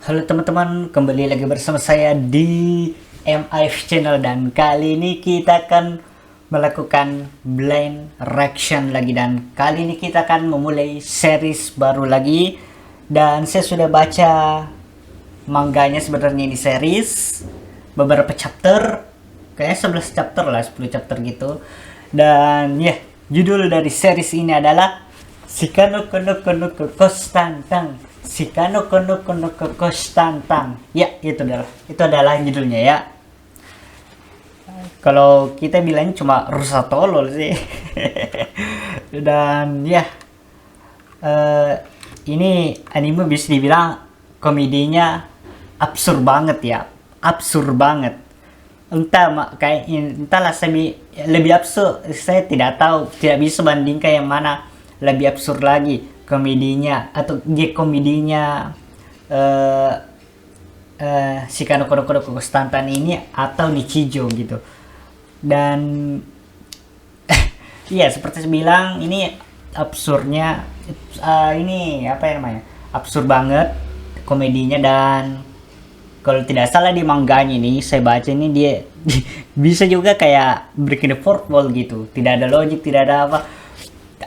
Halo teman-teman, kembali lagi bersama saya di MIF Channel dan kali ini kita akan melakukan blind reaction lagi dan kali ini kita akan memulai series baru lagi dan saya sudah baca manganya sebenarnya ini series beberapa chapter, kayaknya 11 chapter lah, 10 chapter gitu. Dan ya, judul dari series ini adalah Shikano kono kono Konstantang. Shikano kono kono Konstantang. Ya, itu adalah judulnya ya. Kalau kita bilangnya cuma rusa tolol sih. Dan ya, ini anime bisa dibilang komedinya absurd banget ya, absurd banget. Entahlah, lebih absurd, saya tidak tahu, tidak bisa bandingkan yang mana lebih absurd lagi, komedinya atau komedinya Shikano Kono Kono Konstantan ini atau Nichijou gitu. Dan iya, seperti saya bilang, ini absurdnya, ini apa ya namanya, absurd banget komedinya. Dan kalau tidak salah di mangganya ini saya baca ini dia bisa juga kayak breaking the fourth wall gitu, tidak ada logik, tidak ada apa,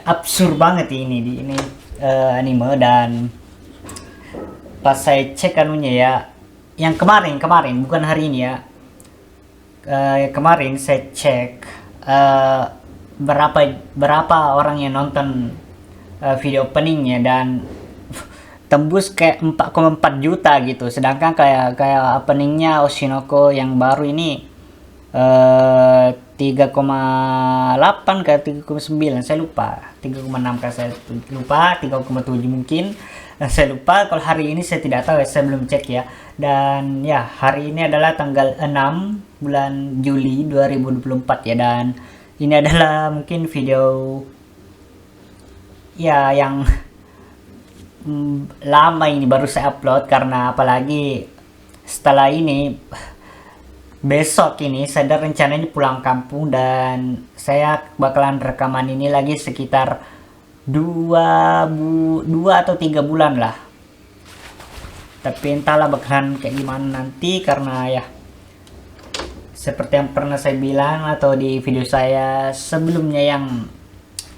absurd banget ini anime. Dan pas saya cek anunya ya, yang kemarin bukan hari ini ya, kemarin saya cek berapa orang yang nonton video openingnya dan tembus kayak 4,4 juta gitu. Sedangkan kayak openingnya Oshinoko yang baru ini 3,8 ke 3,9, saya lupa, 3,6 ke saya lupa, 3,7 mungkin, saya lupa. Kalau hari ini saya tidak tahu ya, saya belum cek ya. Dan ya, hari ini adalah tanggal 6 bulan Juli 2024 ya, dan ini adalah mungkin video ya yang lama ini baru saya upload, karena apalagi setelah ini besok ini saya ada rencananya pulang kampung dan saya bakalan rekaman ini lagi sekitar 2 atau 3 bulan lah. Tapi entahlah bakalan kayak gimana nanti, karena ya seperti yang pernah saya bilang atau di video saya sebelumnya, yang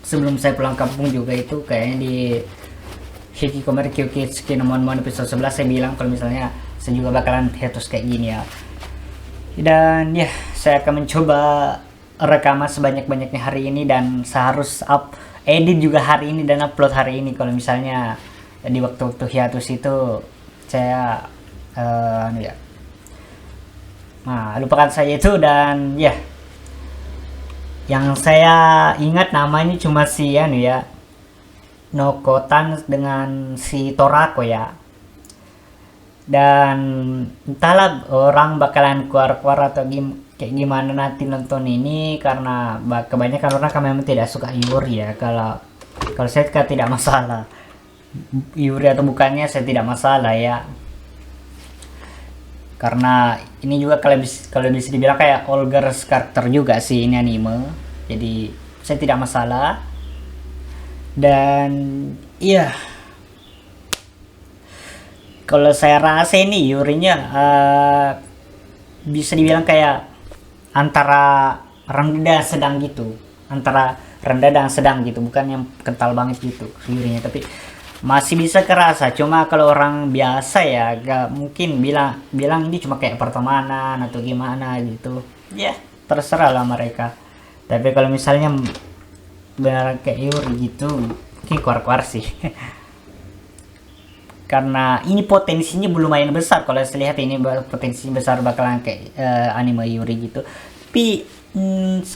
sebelum saya pulang kampung juga itu, kayaknya di Hikikomori Kyukitsuki no Mon episode 11 saya bilang kalau misalnya saya juga bakalan hiatus kayak gini ya. Dan ya, saya akan mencoba rekaman sebanyak-banyaknya hari ini, dan saya harus edit juga hari ini dan upload hari ini. Kalau misalnya di waktu-waktu hiatus itu saya ya, nah, lupakan saja itu. Dan ya, yang saya ingat namanya cuma si ya, Nokotan dengan si Torako ya. Dan entahlah orang bakalan keluar atau kayak gimana nanti nonton ini, karena kebanyakan orang kan memang tidak suka Yuri ya. Kalau saya tidak masalah Yuri atau bukannya, saya tidak masalah ya, karena ini juga kalau bisa dibilang kayak all girls karakter juga sih ini anime, jadi saya tidak masalah. Dan iya, kalau saya rasa ini Yurinya bisa dibilang kayak antara rendah sedang gitu, antara rendah dan sedang gitu, bukan yang kental banget gitu Yurinya, tapi masih bisa kerasa. Cuma kalau orang biasa ya gak mungkin bilang ini cuma kayak pertemanan atau gimana gitu ya, terserah lah mereka. Tapi kalau misalnya benar kayak Yuri gitu, mungkin keluar sih. Karena ini potensinya lumayan besar, kalau saya lihat ini potensinya besar bakalan kayak anime Yuri gitu. Tapi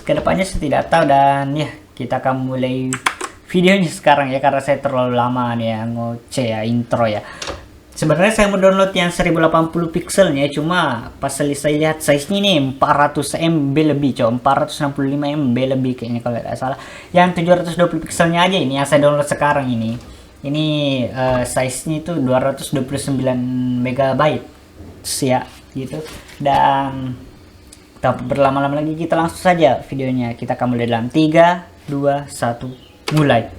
kedepannya saya tidak tahu. Dan ya, kita akan mulai videonya sekarang ya, karena saya terlalu lama nih ya ngoceh ya, intro ya. Sebenarnya saya mau download yang 1080 pixelnya, cuma pas saya lihat size-nya nih 400 MB lebih, 465 MB lebih kayaknya kalau tidak salah. Yang 720 pixelnya aja ini yang saya download sekarang ini size-nya itu 229 MB ya gitu. Dan tak berlama-lama lagi, kita langsung saja videonya. Kita akan mulai dalam 3, 2, 1, mulai.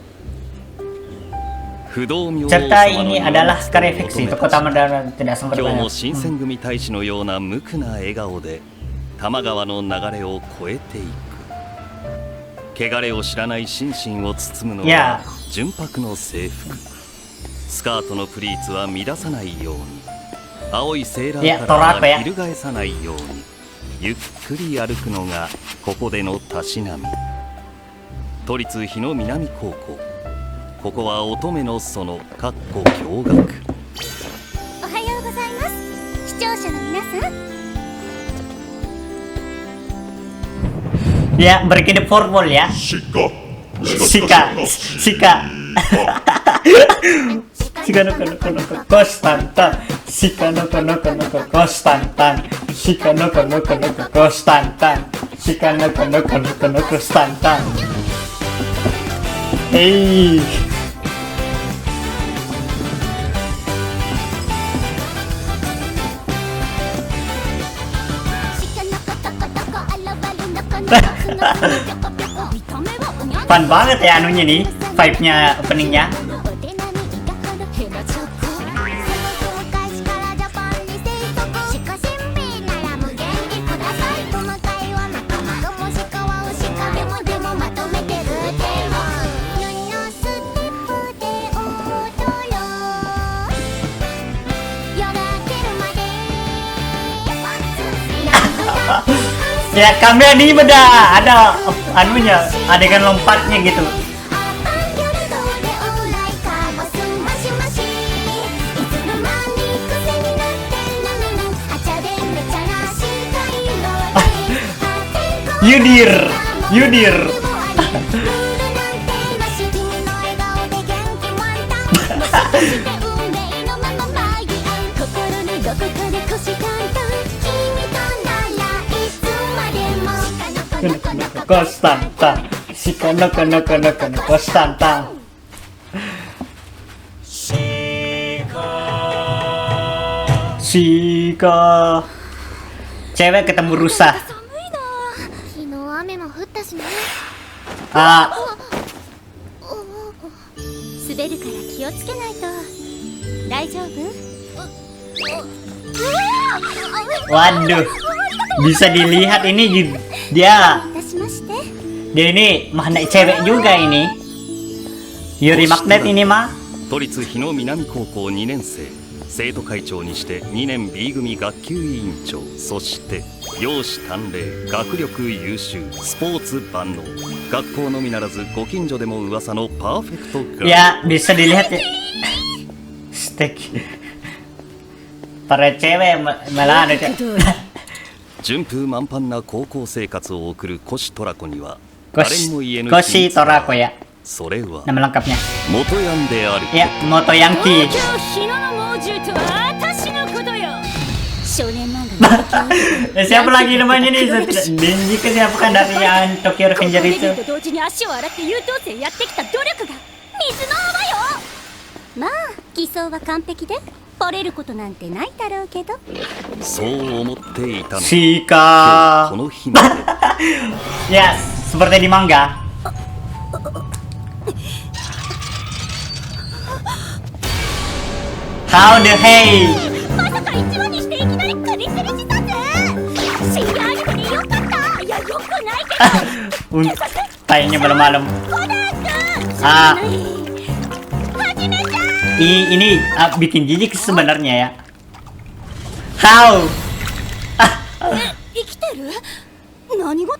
Serta ini adalah karya fiksi, tokoh utama dan tidak sempat 今日 banyak. も新選組大使のような無垢な笑顔で多摩川の流れを越えていく。汚れを知らない心身を包むのは純白の制服。スカートのプリーツは乱さないように、青いセーラーカラーは翻さないように、ゆっくり歩くのがここでのたしなみ。都立日野南高校、ここは乙女の園かっこ驚愕。おはようございます、視聴者の皆さん。 Ya, berkedip formal ya. Sika. Sika no Konstantan. Sika no Konstantan. Sika no Konstantan. Sika no Konstantan. Hey. Fun banget ya anunya nih, vibe-nya, openingnya. Ya kami ini beda, ada anunya, adegan lompatnya gitu. Yudir. Konstantan. Sika no Konstantan. Sika. Cewek ketemu rusa. 昨日雨も降ったしね。 Ah, 滑るから気をつけないと。大丈夫？ waduh. Bisa dilihat ini dia 出しまして。 dia ini magnet cewek juga ini. Yuri Magnet ini mah. 都立日野南高校2年生、生徒会長にして2年 B 組学級委員長、そして容姿端麗、学力優秀、スポーツ万能、学校のみならずご近所でも噂のパーフェクトガール。 Ya bisa dilihat ya. Steak. Para cewek malah ada. 順風満帆な高校生活を送るコシトラコには誰にも言えぬ Koshi Torako ya それは nama lengkapnya. 元ヤンである。 Ya, Motoyanki. 日野の猛獣とは私のことよ。少年漫画の Siapa lagi namanya nih? Denji ke siapa kan dari yang Tokyo Revenger デビ itu? ューと同時に足を洗って優等生やってきた努力が水の泡よ。まあ偽装は完璧でバレることなんてないだろうけど。そう思っていたの。 Shika. この日まで Ya, seperti di manga. How the hey? まさか1話にしていきなりクリクリ自殺。深夜アニメでよかった。いやよくないけど。 Kayaknya malam-malam. コナン君。 Ah, はじめちゃん。 ini bikin jijik sebenarnya ya. How? 生きてる？何事？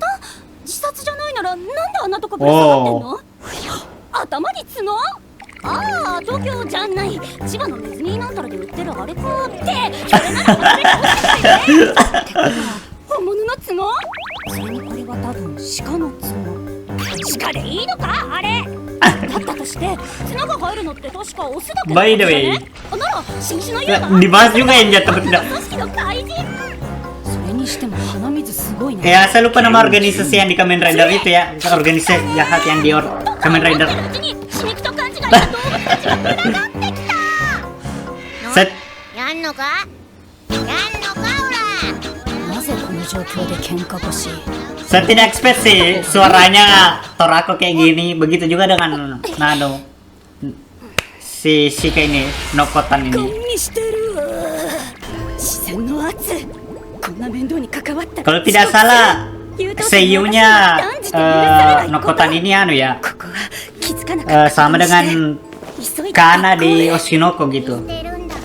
自殺じゃないならなんであんなとこぶら下がってんの？頭に角？ああ東京じゃない千葉のディズニーなんたらで売ってるあれかってそれならこれで欲しいねってことは本物の角？それにこれは多分鹿の角。鹿でいいのかあれ？だったとして角が生えるのって確かオスだけど By the way, なら新種の言うが dibahas juga yang jatuh benda. 組織の怪人。それにしても鼻水すごいね。 Ya, saya lupa nama organisasi yang di Kamen Rider itu ya. Organisasi jahat yang di Kamen Rider. 死肉と勘違いした動物たちが群がってきた。 Set. やんのか？やんのかおら。なぜこの状況で喧嘩腰？ Saya tidak expect sih suaranya Torako kayak gini. Begitu juga dengan Nano. si kayak ini Nokotan ゴ ini. ンにしてるわ。自然の圧。こんな面倒に関わったら Kalau tidak salah, seiyunya Nokotan ini anu ya, ここは気づかなかった sama dengan 急いで Kana di Oshinoko gitu. 捨てるんだ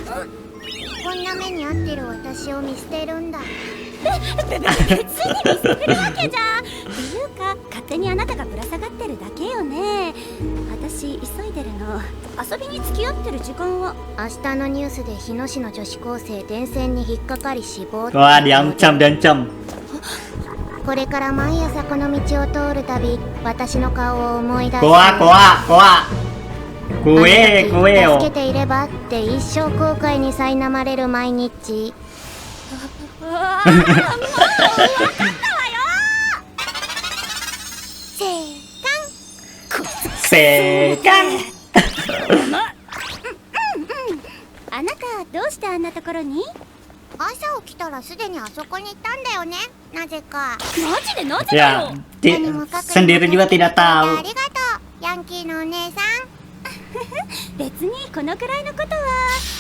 こんな目に遭ってる私を見捨てるんだ別に見捨てるわけじゃっていうか勝手にあなたがぶら下がってるだけよね。私急いでるの。遊びに付き合ってる時間は明日のニュースで日野市の女子高生電線に引っかかり死亡 Wah, diancam. これから毎朝この道を通るたび私の顔を思い出す Koa. Kue 助 yo. けていればって一生後悔に苛まれる毎日ああもう分かったわよ。せーかん Sekan. あなたどうしてあんなところに朝起きたらすでにあそこにいたんだよねなぜかマジでなぜだよ。 Ya, sendiri juga tidak あ tahu. りがとうヤンキーのお姉さん別にこのくらいのことは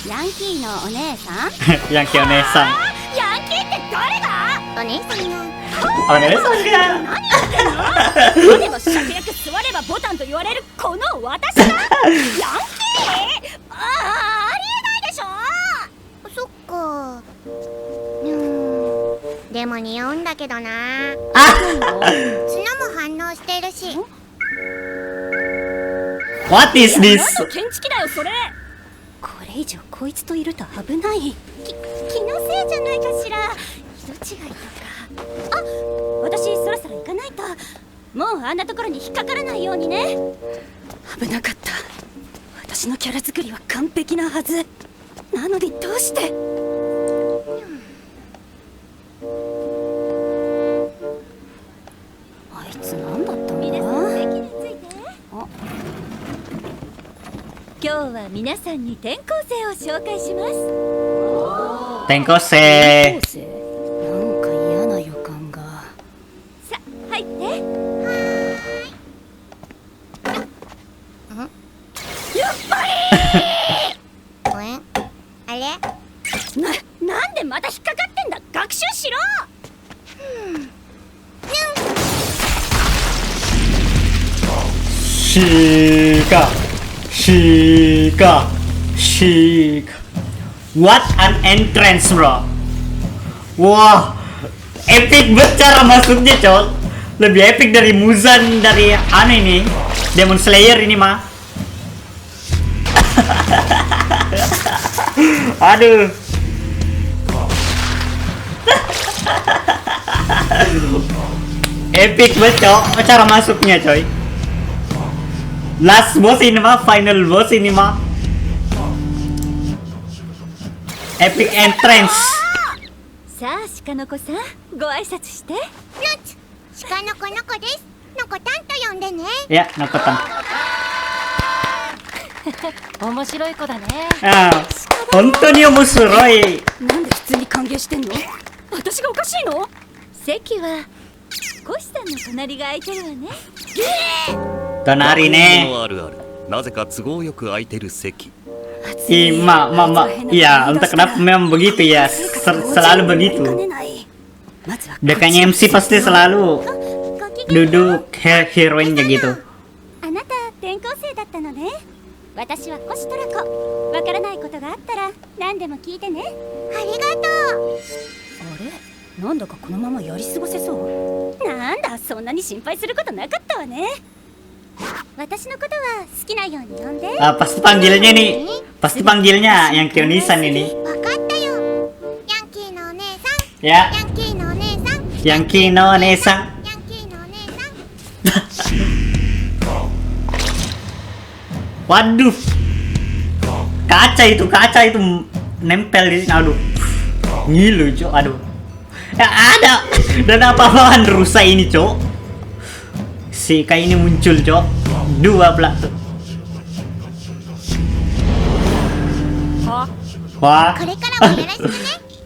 ヤンキーのお姉さん Yang Kyonesan. ヤンキーって誰がお姉さんが Onesan kan? 勝てば芍薬座ればボタンと言われるこの私がヤンキーありえないでしょ。そっかでも匂うんだけどな Ah, 角も反応してるし what is 何 this? の検知器だよそれ。これ以上こいつといると危ない。気のせいじゃないかしら。色違いとか。あ、私そろそろ行かないと。もうあんなところに引っかからないようにね。危なかった。私のキャラ作りは完璧なはず。なのにどうして。あいつ何だったの？皆さん席について。今日は皆さんに転校生を紹介します。 Tenkose. なんか嫌な予感が。さ、入って。やっぱごめんあれり。なんでまた引っかかってんだ。学習しろ。Shika. What an entrance, bro. Wah, epic banget cara masuknya, cok. Lebih epic dari Muzan dari anu ini, Demon Slayer ini mah. Aduh. Epic banget, cok. Cara masuknya, coy. Last boss ini mah, final boss ini mah. Epic entrance. さあ鹿の子さんご挨拶して。ナツ鹿の子の子ですのこたんと呼んでね Ya, Nokotan. 面白い子だね。 Ah, 本当に面白い。なんで普通に歓迎してんの。私がおかしいの。席はコシさんの隣が空いてるわね。Tonari ね。あるある。なぜか都合よく空いてる席。 Iya, entah kenapa memang begitu ya, selalu begitu. Dekanya MC pasti selalu duduk heroinnya gitu. あなた転校生だったのね。私はコシトラコ。わからないことがあったら何でも聞いてね。ありがとうあれ、なんだかこのままやり過ごせそう。なんだ、そんなに心配することなかったわね。私のことは好きなように呼んで。 Pasti panggilnya nih, pasti panggilnya yang Kionisan ini. わかったよヤンキーのお姉さん Ya, ヤンキーのお姉さん yang Kino Nesan. ヤンキーのお姉さん Waduh, kaca itu nempel di sini. Aduh, ngilu cok. Aduh, ya ada dan apa-apaan rusak ini cok. Si kayak ini muncul cok, dua belak tuh. Wah, これからもよろしくね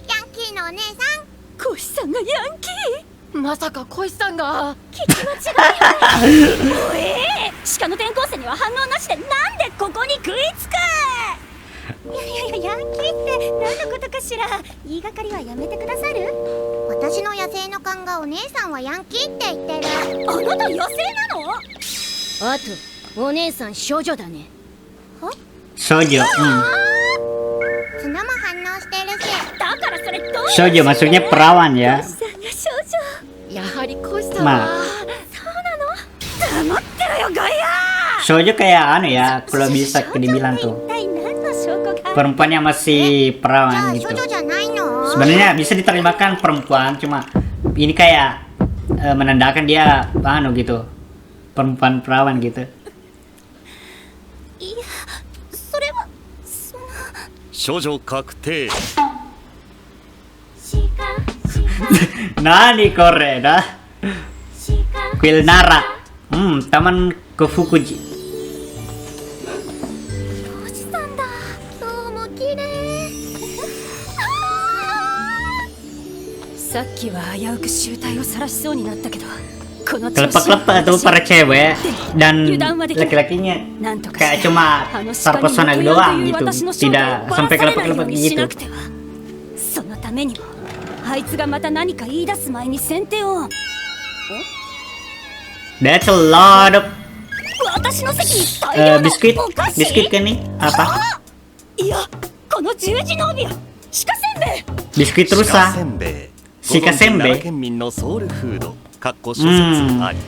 ヤンキーのお姉さんコシさんがヤンキー。まさかコイさんが聞き間違いない。おえ鹿の転校生には反応なしでなんでここに食いつく。いやヤンキーって何のことかしら。言いがかりはやめてくださる。私の野生の勘がお姉さんはヤンキーって言ってる。あなた野生なの？あとお姉さん少女だね。Shoujo. 角も反応してるし。だからそれどういう Shoujo maksudnya perawan ya. さんが少女。やはりコシさん まは、あそうなの？黙ってろよガヤ。 Shoujo kayak anu ya, kalau bisa dibilang 一 tuh 体何の証拠が？ perempuan yang masih じゃ perawan あ gitu. 処女じゃないの？ Sebenarnya bisa diterjemahkan perempuan, cuma ini kayak menandakan dia anu gitu, perempuan perawan gitu. いやそれはその。処女確定。 Nani kore dah. Quilnara. Taman Kofukuji. おじさんだ。今日も綺麗。さっきは危うく醜態を晒しそうになったけど、この調子 Kelepak-kelepak tuh para cewek dan laki-lakinya kayak cuma terpesona doang gitu, tidak sampai kelepak-kelepak gitu. そのためにもあいつがまた何か言い出す前に先手を。 That's a lot of 私の席に大量の biskuit お菓子。 biskuit kan nih apa いやこの十字の帯は鹿せんべい。 biskuit 鹿 rusa せんべい。鹿せんべいご存知奈良県民のソウルフード。かっこ諸説あり。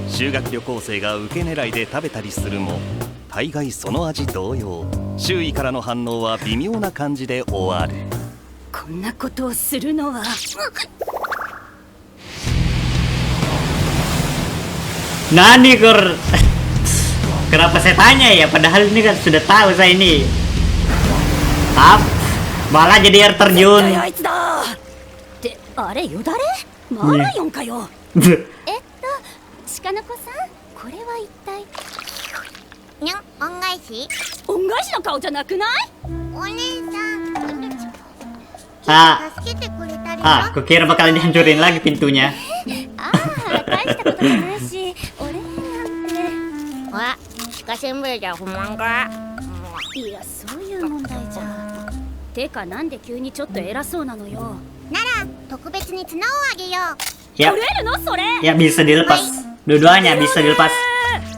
修学旅行生が受け狙いで食べたりするも、大概その味同様。周囲からの反応は微妙な感じで終わる。こんなことをするのは。 Nani kur kenapa saya tanya ya, padahal ini kan sudah tahu saya ini. Malah jadi air terjun. あいつだ。ってあれよだれ？マラヨンかよ。鹿の子さん、これは一体。にゃん、恩返し？恩返しの顔じゃなくない？お姉さん。 Ah, 助けてくれたりは？ kukira bakal dihancurin lagi pintunya. ああ、大したこともないし、俺なんて。あ、鹿せんべいじゃ不満か？いや、そういう問題じゃ。てか、なんで急にちょっと偉そうなのよ。なら特別に角をあげよう。 Ya, 取れるのそれ？ ya bisa dilepas. Dua-duanya bisa dilepas.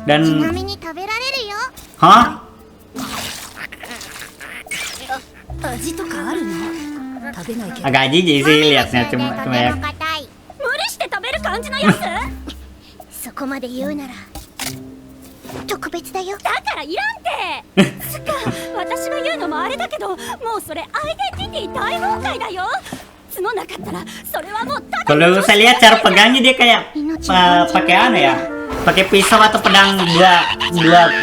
ちな Dan みに食べられるよ。 hah? 味とかあるの？食べないけど。 Agak jijik sih liatnya と cuma て ya. も硬い。無理して食べる感じのやつ？そこまで言うなら特別だよ。だからいらんて。つか、私が言うのもあれだけど、もうそれアイデンティティ大崩壊だよ。角なかったらそれはもうただ。 Kalau saya lihat cara pegangnya dia kayak pakai anu ya, pakai pisau atau pedang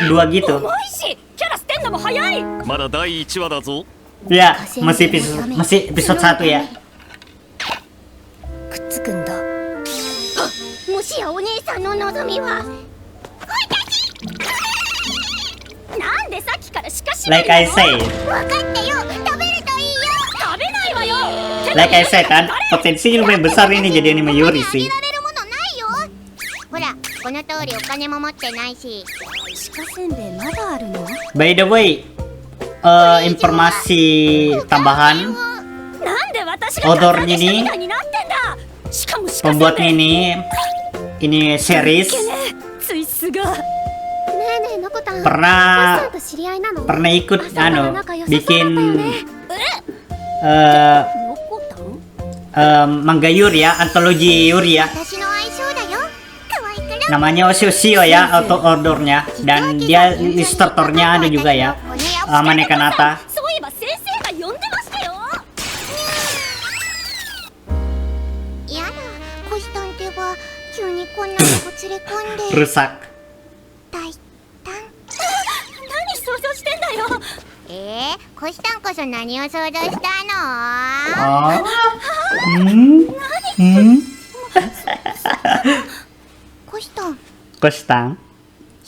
dua gitu. 重いし、キャラ捨てんのも早い。まだ第1話だぞ。 Ya, masih episode 1 ya. くっつくんだ。もしやお姉さんの望みはなんでさっきからしかし Like I say, 分かったよ。食べるといいよ。食べないわよ。 like I say kan, potensinya lumayan besar ini jadi anime Yuri あ sih. げられるものないよ。ほら、この通りお金も持ってないし。鹿せんべいまだあるの？ By the way, informasi tambahan, なんで私が odornya nih みたいになってんだ。しかも鹿せんべい。 pembuatnya ini series ついすが。ねえねえ、のこたん。 pernah と知り合いなの？ pernah ikut anu bikin のこたん？ manga Yuri ya, antologi Yuri ya. 私の相性だよ。可愛くる。 Namanya Oshio ya, auto ordernya, dan dia ilustratornya ada juga ya, Maneka Nata. そういえば先生が呼んでましたよ。やだ、コシタンってば急にこんなとこ連れ込んで。 Rusak. 大胆。何想像してんだよ。コシタンこそ何を想像したの？ Oh.コシタン、 Kostang.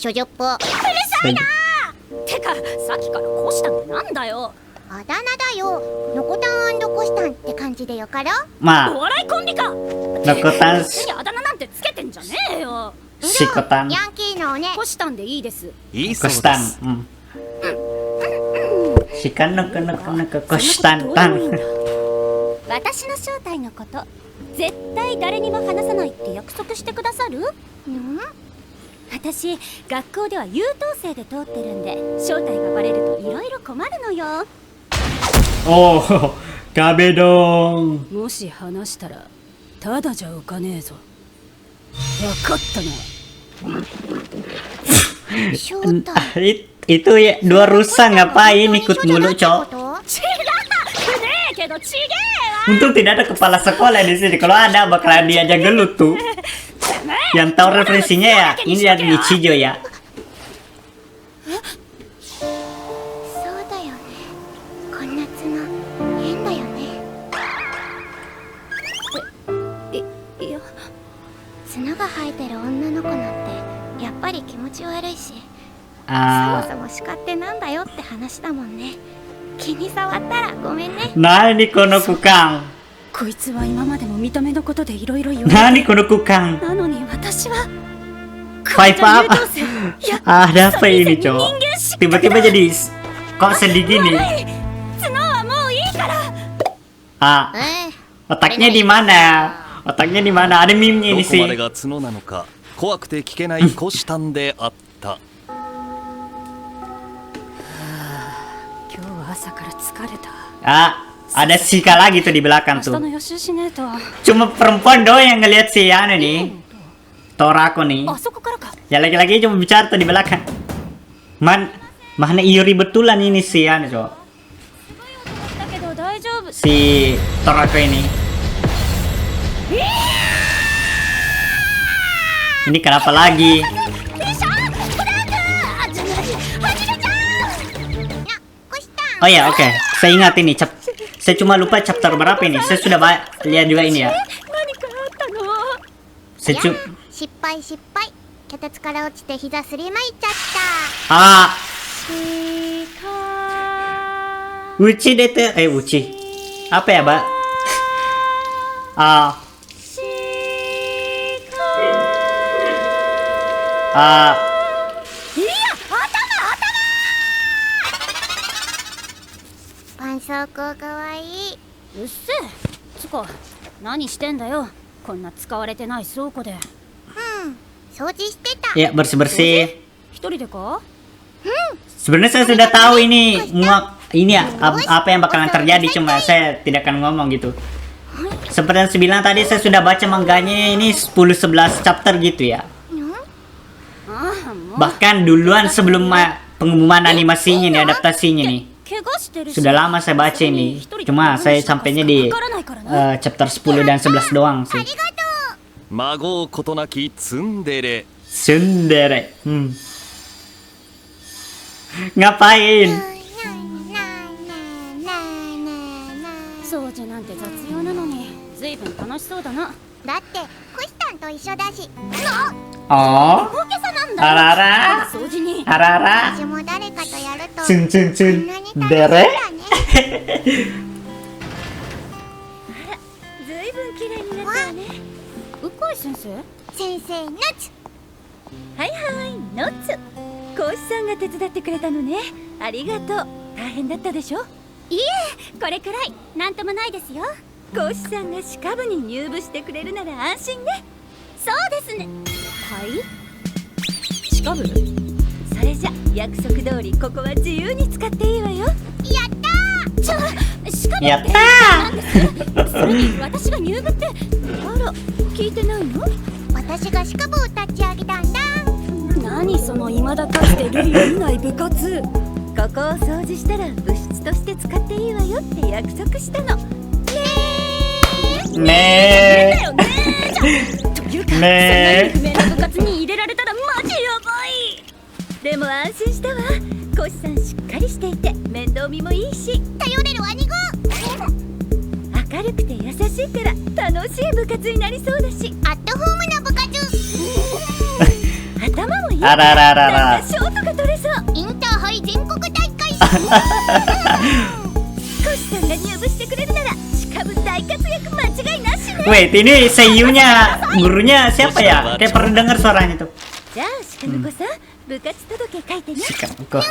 処女っぽ。てか、さっきからこうしたのなんだよ。あだ名だよ。のこたん&コシタンって感じでよかろ？お Ma, 笑いコンビか。 Nokotan 別にあだ名なんてつけてんじゃねえよ。 Shikotan. ヤンキーのをね。コシタンでいいです。いいそうで Kostan. す。 Si Kanok Kostan Tan. 私の正体のこと絶対誰にも話さないって約束してくださる？私学校では優等生で通ってるんで正体がバレるといろいろ困るのよ。 Oh, Kabe dong. もし話したらただじゃ浮かねえぞ。わかったな。正体。Itu ya dua rusa ngapain ikut mulu, Cok? 違うねえけどちげえわ。 Untung tidak ada kepala sekolah di sini. Kalau ada bakalan diajak gelut tuh. Yang tahu referensinya ya, ini dari Nichijou ya. そうだよね。こんな角変だよね。いや角が生えてる女の子なんてやっぱり気持ち悪いし、そも Ah, そも鹿ってなんだよって話だもんね。気に障ったらごめんね。 nani kono kukang? こいつは今までも見た目のことでいろいろ言われて Nani kono kukang? なのに私は Five up? 優等生。いや Ada apa ini, 人 Cok? 間しか Tiba-tiba jadi kok sedih gini? 角はもういいから。 Ah, え otaknya di mana? Otaknya di mana? Ada meme-nya ど ini こまで sih. が角なのか怖くて聞けない虎視眈であった。今日は朝から疲れた。 Ah, ada Shika lagi tuh di belakang 明日 tuh. の予習しねえと。 Cuma perempuan doang yang ngeliat si anu nih. Torako nih. あそこからか。 Ya laki-laki cuma bicara tuh di belakang. Mana iri betulan ini si anu, Cok. だけど大丈夫。 Si Torako ini. Ini kenapa lagi? な、こしたん。 Oh ya, oke. Saya ingat ini. Saya cuma lupa chapter berapa ini. Saya sudah lihat juga ini ya. 何かあったの？ Saya いや失敗失敗。脚立から落ちて膝すりまいちゃっ Ah, Uchi dete, Uchi. Apa ya, Mbak?いや、た。絆創膏かわいい。うっせえ。つか、何してんだよ。こんな使われてない倉庫で。掃除してた。 ya bersih-bersih. 一人でか？ Sebenarnya saya sudah tahu ini ini ya apa yang bakalan terjadi, cuma saya tidak akan ngomong gitu. Seperti yang saya bilang tadi, saya sudah baca manganya ini 10-11 chapter gitu ya. ああ、もう。 Bahkan duluan sebelum pengumuman animasinya nih, adaptasinya nih. 怪我してるし。 Sudah lama saya baca ini. Cuma saya sampainya di わからないからな。 chapter 10 dan 11 doang sih. 孫うことなきツンデレ。 Sundere. Ngapain? そうじゃなんて雑用なのに、ずいぶん楽しそうだな。だってコシタンと一緒だし。 Oh, 大げさなんだ。 Arara, 掃除に。 Arara, 私も誰かとやると Cun Cun こん Cun, なに楽しいんだ Dere. ね。ずいぶん綺麗になったわね。うかい先生？先生のつ。はいはい、ノッツ。講師さんが手伝ってくれたのね。ありがとう。大変だったでしょ？いえ、これくらいなんともないですよ。講師さんが歯科部に入部してくれるなら安心ね。そうですね。はい？歯科部？それじゃ約束通りここは自由に使っていいわよ。やったー。歯科部ってやったなんです？それに私が入部って、あら、聞いてないの？私が歯科部を立ち上げたんだ。何その未だかつて類を見ない部活。ここを掃除したら部室として使っていいわよって約束したの。ねだよねーじゃん。というか、ねえそんなに不明な部活に入れられたらマジやばい。でも安心したわ。コシさんしっかりしていて面倒見もいいし、頼れる兄子。明るくて優しいから楽しい部活になりそうだし、アットホームな部活。頭もいい。あららららなんか賞とか取れそう。インターハイ全国大会。コシさんが入部してくれるなら歯科部大活躍間違いなしね。 Wait, ini seiyunya gurunya siapa ya? Kayak pernah dengar suaranya tuh. じゃあ歯婿さん、部活届書いてね。 Sikapku.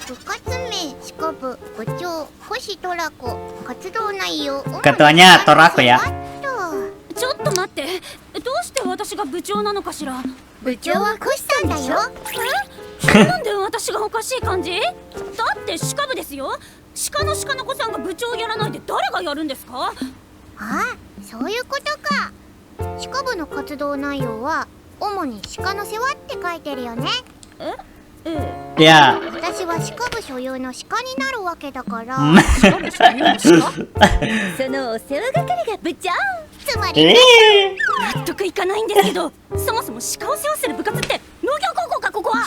部活名、シカ部、部長、星トラコ、活動内容、 Ketuanya Torako ya. ちょっと待って、どうして私が部長なのかしら。部長はコシさんだよ。なんで私がおかしい感じ？だって鹿部ですよ。鹿の子さんが部長をやらないで誰がやるんですか？ああ、そういうことか。シカ部の活動内容は主に鹿の世話って書いてるよね。Ya. 私は鹿部所有の鹿になるわけだから鹿部所有の鹿？そのお世話係が部長。つまり、納得いかないんですけど、そもそも鹿を世話する部活って農業高校かここは。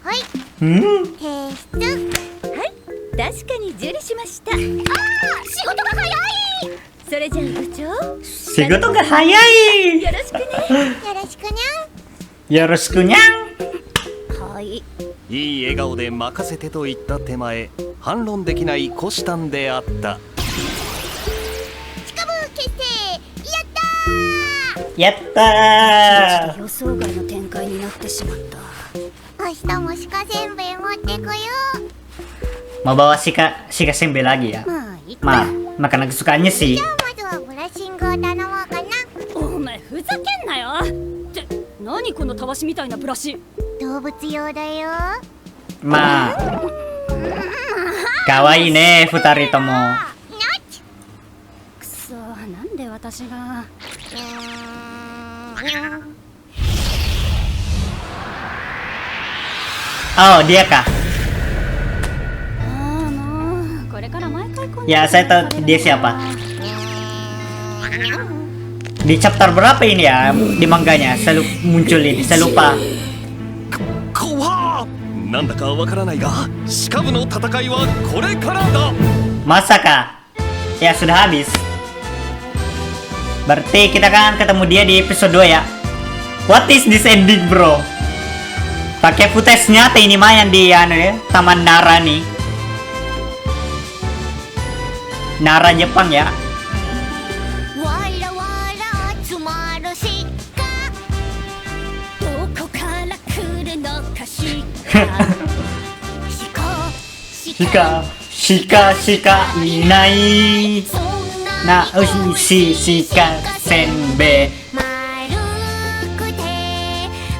はい、 Hmm. 提出。確かに受理しました。仕事が早い。それじゃあ部長、 Shigoto ga hayai. よろしくね。よろしくにゃん。 Yoroshiku nyang. はい。いい笑顔で任せてと言った手前、反論できないコシタンであった。シカ部結成、やったー。 Yatta. 予想外の展開になってしまった。明日も鹿せんべい持ってこよう。 Mau bawa Shika Sembe lagi ya. まあいいか。 Ma, makanan kesukaannya sih. じゃあまずはブラッシングを頼もうかな。お前ふざけんなよ。って何このたわしみたいなブラシ。動物用だよ。 Ma. Kawaii ne, Futari tomo. ナッチ。くそ、なんで私が。Oh, dia kah? ああもうこれから毎回こんな。 Ya, saya tahu dia siapa. Di chapter berapa ini ya di manganya? Saya muncul ini, saya lupa. 怖っ。なんだかわからないが、鹿部の戦いはこれからだ。 Masa kah? Ya sudah habis. Berarti kita kan ketemu dia di episode 2 ya. What is this ending, bro? Pakai footage nyata ini mah yang di anu ya, Taman Nara nih. Nara Jepang ya. わらわら集まる鹿。どこから来るのかし鹿。ShikaいないなShika Senbe. 丸くて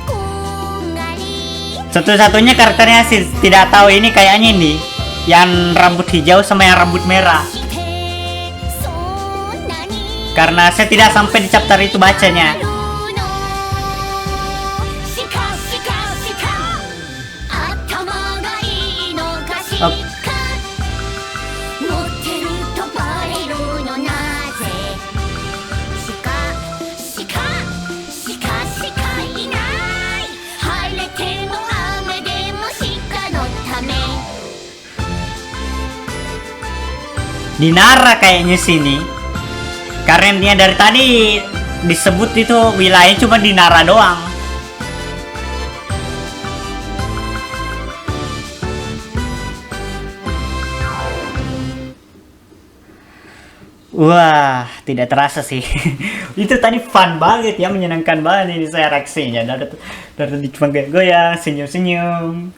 こんがり。 Satu-satunya karakternya sih tidak tahu ini kayaknya ini yang rambut hijau sama yang rambut merah. そんなに Karena saya tidak sampai di chapter itu bacanya. 頭がいいのかし Oh. 持ってるとバレるのなぜ鹿いない晴れても雨でも鹿のため Di Nara kayaknya sini. Karena dia dari tadi disebut itu wilayahnya cuma di Nara doang. Wah, tidak terasa sih. Itu tadi fun banget ya, menyenangkan banget ini saya reaksinya. Dari tadi cuma goyang, senyum-senyum.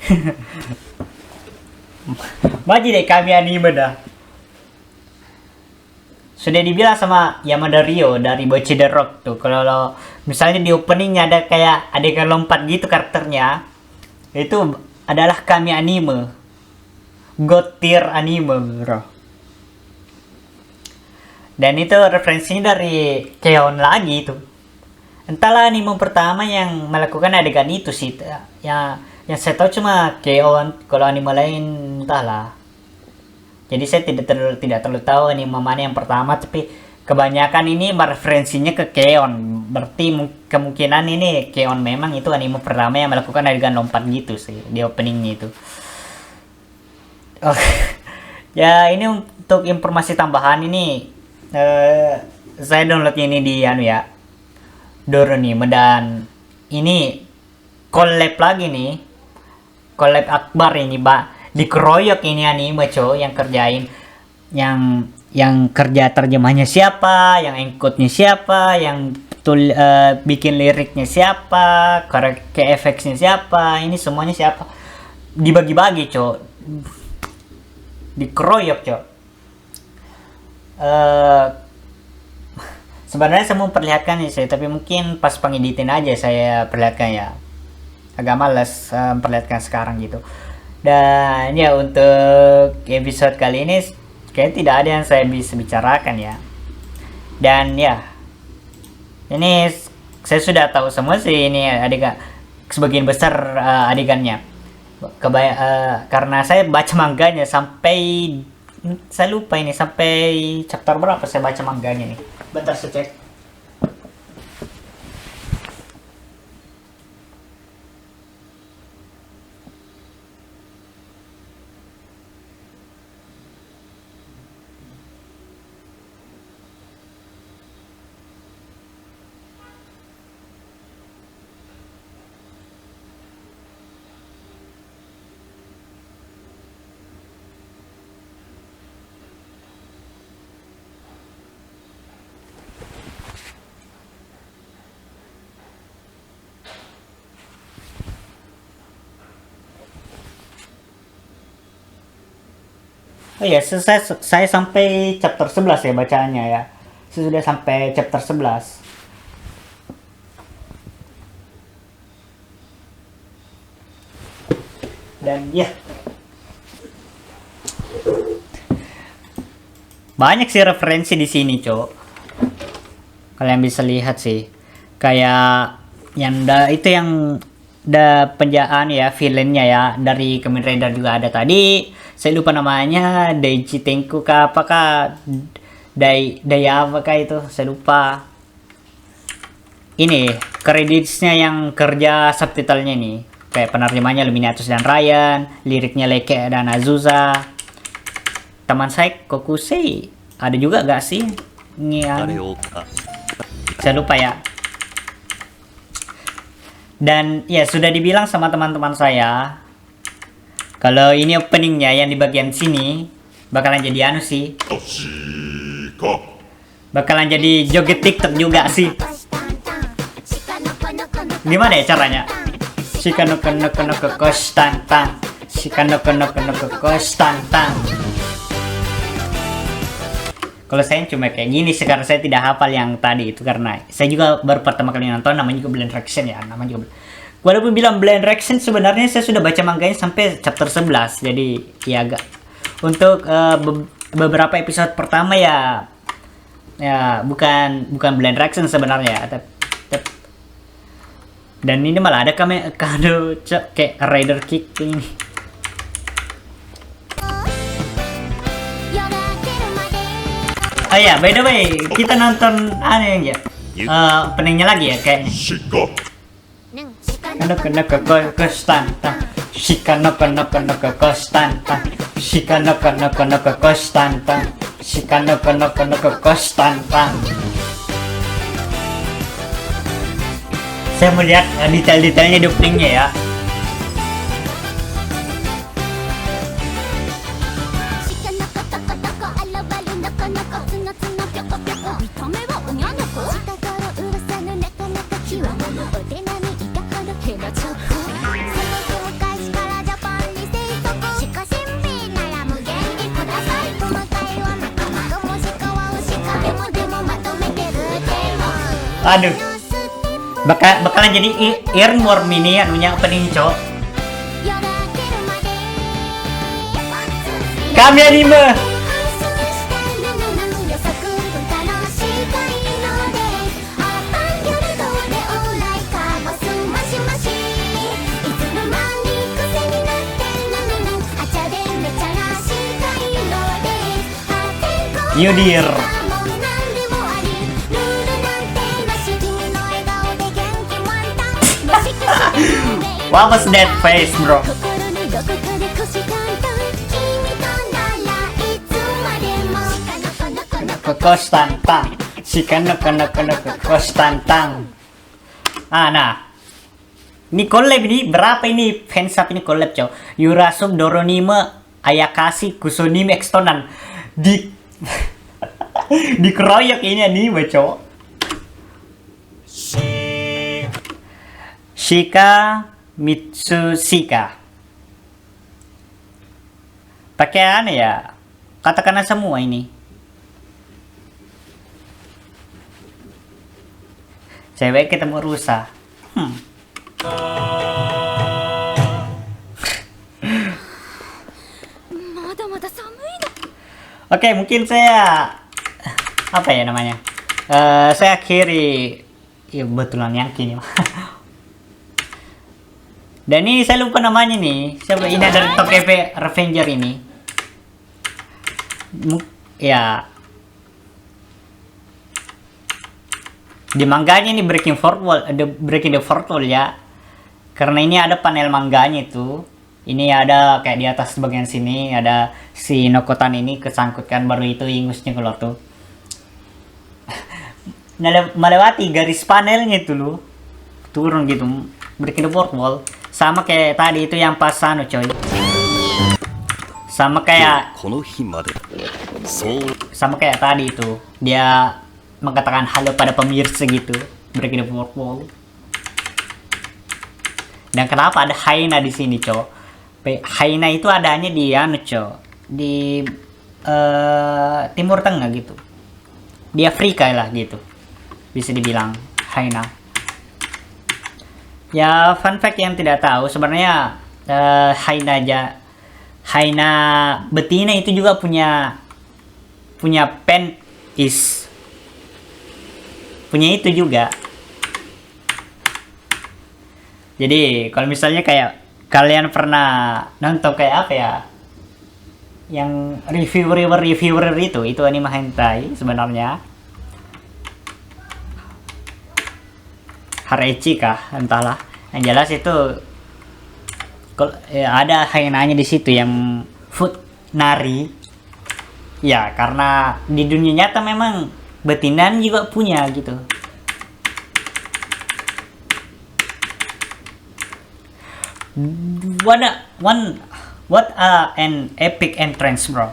Maji deh kami anime dah. Sudah dibilang sama Yamada Ryo dari Bocce the Rock tuh, kalau misalnya di openingnya ada kayak adegan lompat gitu karakternya, itu adalah kami anime, god tier anime, bro. Dan itu referensinya dari Keon lagi itu. Entahlah anime pertama yang melakukan adegan itu sih. Yang saya tahu cuma Keon, kalau anime lain entahlah. Jadi saya tidak terlalu tahu anime mana yang pertama, tapi kebanyakan ini referensinya ke Keon. Berarti kemungkinan ini Keon memang itu anime pertama yang melakukan adegan lompat gitu sih di openingnya itu. Oh, ya ini untuk informasi tambahan ini. Saya downloadnya ini di anu ya, Doremi, dan ini collab lagi nih, collab Akbar ini, dikeroyok ini anime yang kerjain, yang kerja terjemahnya siapa, yang engkotnya siapa, yang bikin liriknya siapa, ke efeknya siapa, ini semuanya siapa, dibagi-bagi cok, dikeroyok cok. Sebenarnya saya mau perlihatkan ya saya, tapi mungkin pas pengeditin aja saya perlihatkan ya, agak males perlihatkan sekarang gitu. Dan ya untuk episode kali ini kayaknya tidak ada yang saya bisa bicarakan ya. Dan ya ini saya sudah tahu semua sih ini adegan, sebagian besar adegannya. Karena saya baca mangganya sampai, saya lupa ini sampai chapter berapa saya baca mangganya nih. Bentar saya cek. Oh iya, saya sampai chapter 11 ya bacaannya ya. Saya sudah sampai chapter 11. Dan ya, banyak sih referensi di sini, cok. Kalian bisa lihat sih. Kayak yang itu yang penjahat ya, villainnya ya, dari Kamen Rider juga ada tadi. Saya lupa namanya, Daichi Tenku kah apakah, Daya apakah itu, saya lupa. Ini kreditnya yang kerja subtitlenya nih, kayak penerjemahnya Luminatus dan Ryan, liriknya Leke dan Azusa. Teman saya Kokusei ada juga gak sih? Saya lupa ya. Dan ya sudah dibilang sama teman-teman saya, kalau ini openingnya yang di bagian sini bakalan jadi anu sih, bakalan jadi joget TikTok juga sih. Gimana ya caranya? Shikanokonokono kostantang, shikanokonokono kostantang. Kalau saya cuma kayak gini sekarang, saya tidak hafal yang tadi itu karena saya juga baru pertama kali nonton, namanya juga Blend Reaction ya, namanya juga. Walaupun bilang Blend Reaction, sebenarnya saya sudah baca manganya sampai chapter 11. Jadi ya agak untuk beberapa episode pertama ya bukan Blend Reaction sebenarnya. Dan ini malah ada kado kayak Rider Kick ini. Oh ya, by the way, kita nonton aneh ya. Openingnya lagi ya kayaknya. Shikanokonokono kostantang, shikanokonokono kostantang, shikanokonokono kostantang, shikanokonokono kostantang. Saya melihat detail-detailnya di openingnya ya. Aduh, bakalan jadi earworm ini anunya opening cok. Kami anime. Yudir. What was that face, bro? Kostantang, shikanokonokono kostantang. Nah, ini collab ini berapa ini fansub ini collab cow? Yurasub Doronime Ayakashi Kusonime Extonan dikeroyok ini anime cow. Shika Mitsushika. Pakai aneh ya, katakanlah semua ini. Cewek ketemu rusa. Oke, mungkin saya apa ya namanya? Saya akhiri, ya betulan yang kini. Dan ini saya lupa namanya nih. Siapa ini dari Top Revenger ini? Ya. Di mangganya ini Breaking the Fourth Wall ya. Karena ini ada panel mangganya itu. Ini ada kayak di atas bagian sini ada si Nokotan ini kesangkutkan, baru itu ingusnya keluar tuh. Melewati garis panelnya itu loh. Turun gitu. Breaking the Fourth Wall. Sama kayak tadi itu yang pas coy. Sama kayak tadi itu. Dia mengatakan halo pada pemirsa gitu. Breaking the Fourth Wall. Dan kenapa ada Haina di sini, coy? Haina itu adanya di di Timur Tengah gitu. Di Afrika lah gitu. Bisa dibilang Haina. Ya, fun fact yang tidak tahu sebenarnya Haina betina itu juga punya penis. Punya itu juga. Jadi, kalau misalnya kayak kalian pernah nonton kayak apa ya? Yang reviewer itu anime hentai sebenarnya. Harechi kah, entahlah. Yang jelas itu ya, ada hainanya di situ yang food nari. Ya, karena di dunia nyata memang betina juga punya gitu. What an epic entrance, bro.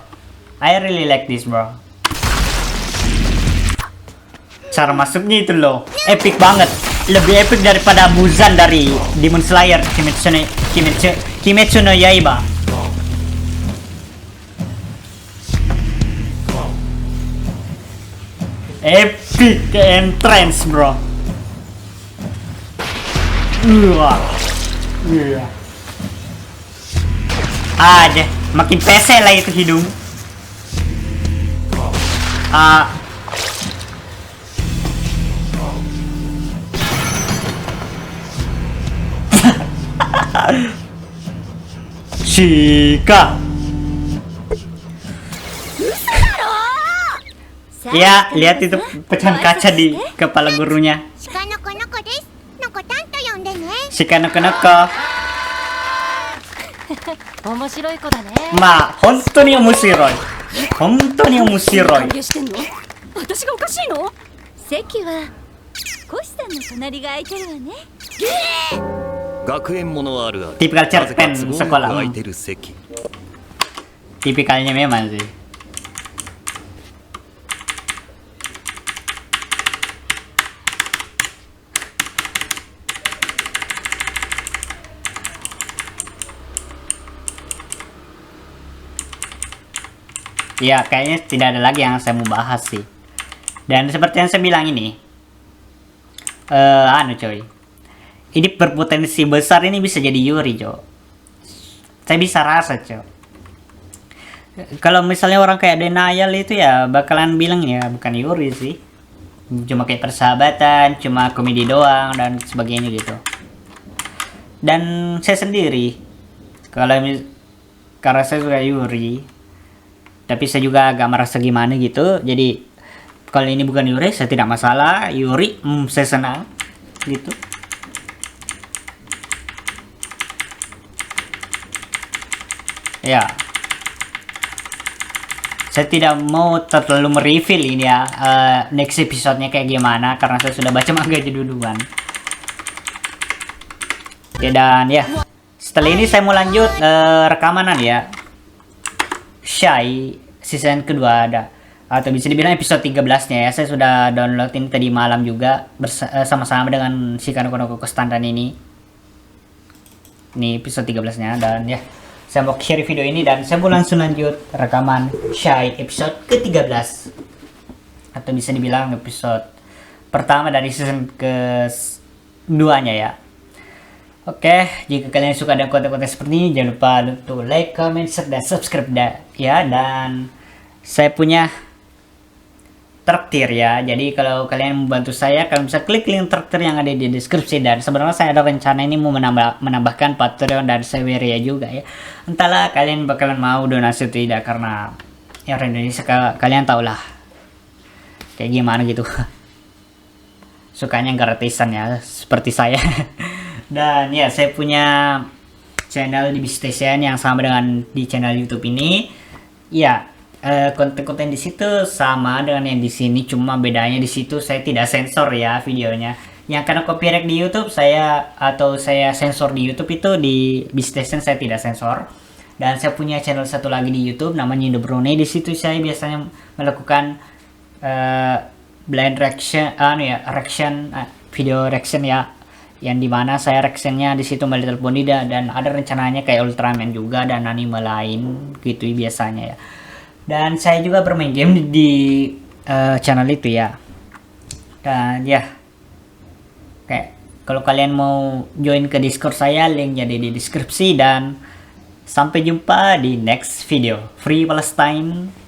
I really like this, bro. Cara masuknya itu loh, epic banget. Lebih epic daripada Muzan dari Demon Slayer Kimetsu no Yaiba. Epic entrance, bro. Ada makin pesek lah itu hidung. Shika. Ya, lihat itu pecahan kaca di kepala gurunya. Shika no Konoko desu. Nokotan to yonde ne. Shika no Konoko. Ma, 本当に面白い。本当に面白い。私がおかしいの？席はコシさんの隣が空いてるわね。学園ものあるある。 Tipikal cerpen なぜか都合よく sekolah. 空いてる席。 Tipikalnya memang sih. Ya, kayaknya tidak ada lagi yang saya mau bahas sih. Dan seperti yang saya bilang ini, coy, ini berpotensi besar ini bisa jadi Yuri, coy. Saya bisa rasa, coy. Kalau misalnya orang kayak Denial itu ya bakalan bilang ya bukan Yuri sih, cuma kayak persahabatan, cuma komedi doang dan sebagainya gitu. Dan saya sendiri, karena saya suka Yuri. Tapi saya juga agak merasa gimana gitu. Jadi kalau ini bukan Yuri, saya tidak masalah. Yuri, saya senang gitu. Ya, saya tidak mau terlalu mereveal ini ya next episode-nya kayak gimana, karena saya sudah baca manga duluan. Oke, dan ya setelah ini saya mau lanjut rekamanan ya. Shy season kedua ada, atau bisa dibilang episode 13-nya ya. Saya sudah download ini tadi malam juga sama-sama dengan Shika no Konoko Kostandan ini. Ini episode 13-nya, dan ya saya mau share video ini dan saya mau langsung lanjut rekaman Shy episode ke-13, atau bisa dibilang episode pertama dari season ke-2-nya ya. Oke, jika kalian suka dengan konten-konten seperti ini, jangan lupa untuk like, comment, share, dan subscribe ya. Dan saya punya traktir ya. Jadi kalau kalian membantu saya, kalian bisa klik link traktir yang ada di deskripsi. Dan sebenarnya saya ada rencana ini mau menambahkan Patreon dan Saweria juga ya. Entahlah kalian bakalan mau donasi atau tidak, karena ya orang Indonesia kalian tau lah kayak gimana gitu. Sukanya gratisan ya, seperti saya. Dan ya, saya punya channel di Bistation yang sama dengan di channel YouTube ini. Ya, konten-konten di situ sama dengan yang di sini, cuma bedanya di situ saya tidak sensor ya videonya. Yang karena copyright di YouTube saya sensor di YouTube, itu di Bistation saya tidak sensor. Dan saya punya channel satu lagi di YouTube namanya Indo Brunei. Di situ saya biasanya melakukan blind reaction, video reaction ya, yang dimana saya reactionnya di situ My Little Pony, dan ada rencananya kayak Ultraman juga dan anime lain gitu biasanya ya. Dan saya juga bermain game di channel itu ya. Dan ya, kayak kalau kalian mau join ke Discord saya, linknya ada di deskripsi. Dan sampai jumpa di next video. Free Palestine.